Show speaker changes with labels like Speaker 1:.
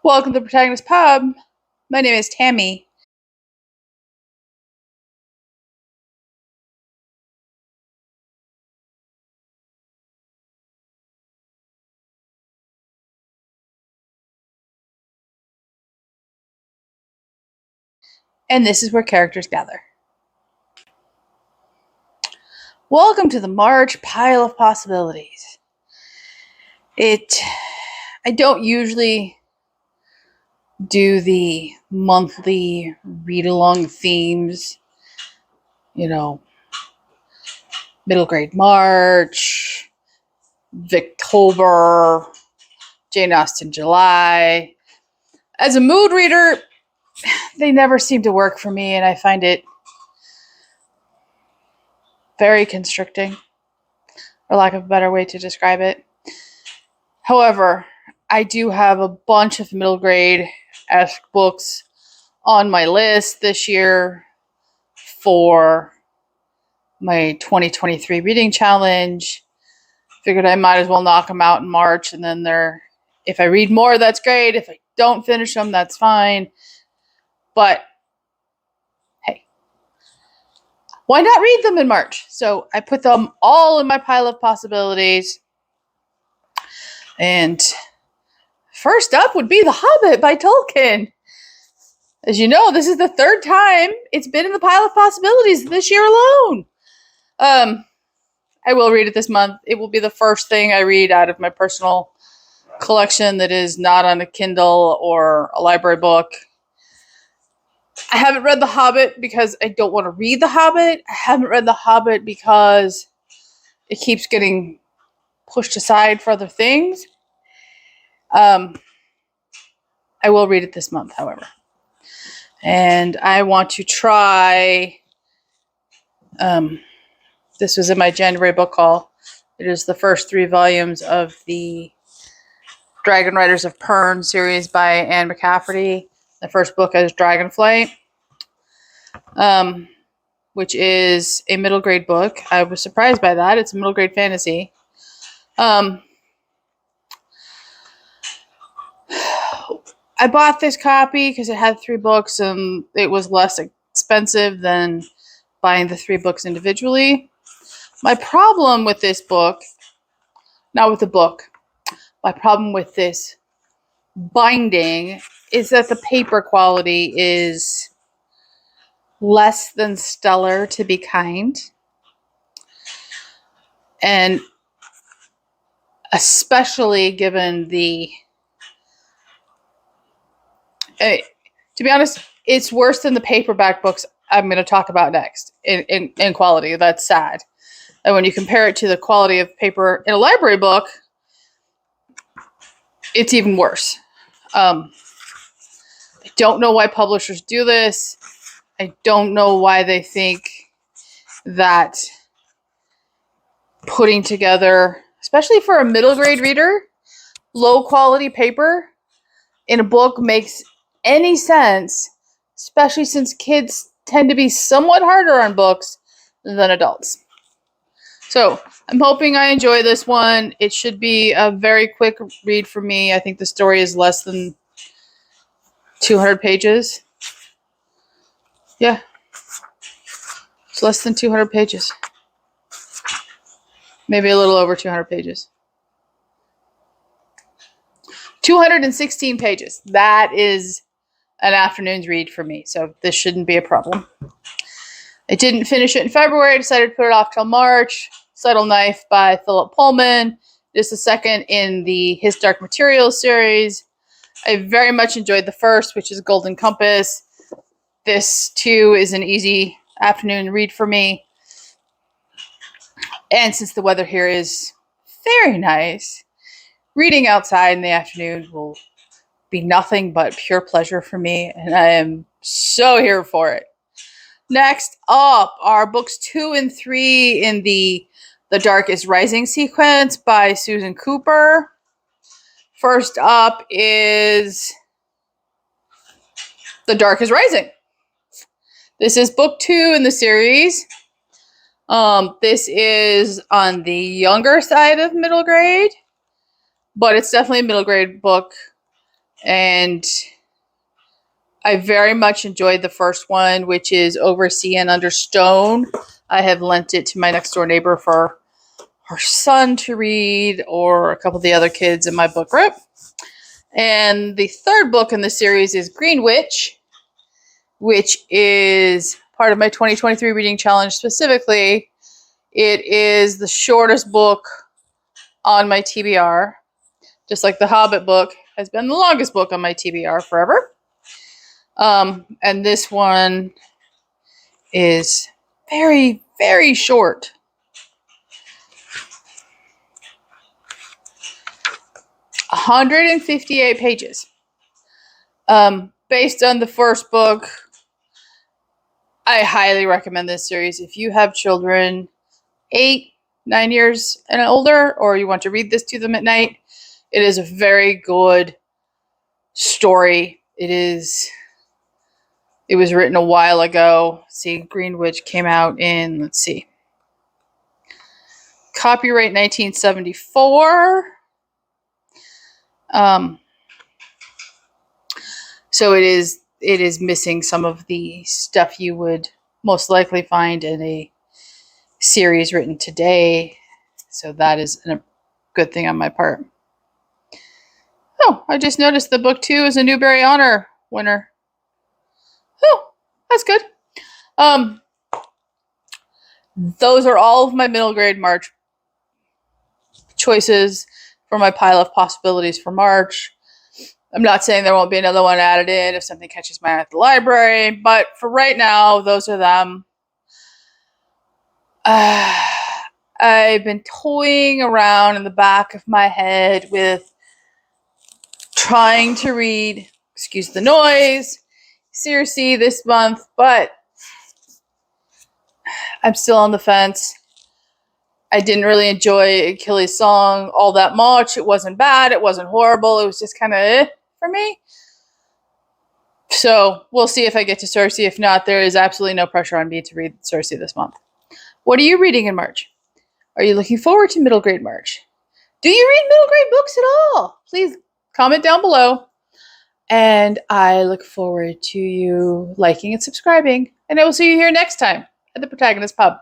Speaker 1: Welcome to the Protagonist Pub. My name is Tammy. And this is where characters gather. Welcome to the March Pile of Possibilities. I don't usually do the monthly read-along themes, middle grade March, Victober, Jane Austen July. As a mood reader, they never seem to work for me, and I find it very constricting, for lack of a better way to describe it. However, I do have a bunch of middle grade-esque books on my list this year for my 2023 reading challenge. Figured I might as well knock them out in March, and then if I read more, that's great. If I don't finish them, that's fine. But hey, why not read them in March? So I put them all in my pile of possibilities. And first up would be The Hobbit by Tolkien. As you know, this is the third time it's been in the pile of possibilities this year alone. I will read it this month. It will be the first thing I read out of my personal collection that is not on a Kindle or a library book. I haven't read The Hobbit because I don't want to read The Hobbit. I haven't read The Hobbit because it keeps getting pushed aside for other things. I will read it this month, however. And I want to try... this was in my January book haul. It is the first 3 volumes of the Dragon Riders of Pern series by Anne McCafferty. The first book is Dragonflight, which is a middle grade book. I was surprised by that. It's a middle grade fantasy. I bought this copy because it had 3 books and it was less expensive than buying the 3 books individually. My problem with this book, not with the book, my problem with this binding is that the paper quality is less than stellar, to be kind. And especially given to be honest, it's worse than the paperback books I'm going to talk about next in quality. That's sad. And when you compare it to the quality of paper in a library book, it's even worse. I don't know why publishers do this. I don't know why they think that putting together, especially for a middle grade reader, low quality paper in a book makes any sense, especially since kids tend to be somewhat harder on books than adults. So I'm hoping I enjoy this one. It should be a very quick read for me. I think the story is less than 200 pages. Yeah. It's less than 200 pages. Maybe a little over 200 pages. 216 pages. That is an afternoon's read for me, so this shouldn't be a problem. I didn't finish it in February. I decided to put it off till March. Subtle Knife by Philip Pullman. This is the second in the His Dark Materials series. I very much enjoyed the first, which is Golden Compass. This, too, is an easy afternoon read for me. And since the weather here is very nice, reading outside in the afternoon will be nothing but pure pleasure for me, and I am so here for it. Next up are books 2 and 3 in the Dark is Rising sequence by Susan Cooper. First up is The Dark is Rising. This is book 2 in the series. This is on the younger side of middle grade, but it's definitely a middle grade book And I very much enjoyed the first one, which is Over Sea and Under Stone. I have lent it to my next door neighbor for her son to read, or a couple of the other kids in my book group. And the third book in the series is Green Witch, which is part of my 2023 reading challenge specifically. It is the shortest book on my TBR, just like the Hobbit book has been the longest book on my TBR forever. And this one is very, very short. 158 pages. Based on the first book, I highly recommend this series. If you have children 8, 9 years and older, or you want to read this to them at night, it is a very good story. It was written a while ago. See, Green Witch came out in, let's see, copyright 1974. So it is missing some of the stuff you would most likely find in a series written today. So that is a good thing on my part. Oh, I just noticed the book 2 is a Newbery Honor winner. Oh, that's good. Those are all of my middle grade March choices for my pile of possibilities for March. I'm not saying there won't be another one added in if something catches my eye at the library, but for right now, those are them. I've been toying around in the back of my head with trying to read, excuse the noise, Circe this month, but I'm still on the fence. I didn't really enjoy Achilles' Song all that much. It wasn't bad. It wasn't horrible. It was just kind of for me. So we'll see if I get to Circe. If not, there is absolutely no pressure on me to read Circe this month. What are you reading in March? Are you looking forward to middle grade March? Do you read middle grade books at all? Please comment down below. And I look forward to you liking and subscribing. And I will see you here next time at the Protagonist Pub.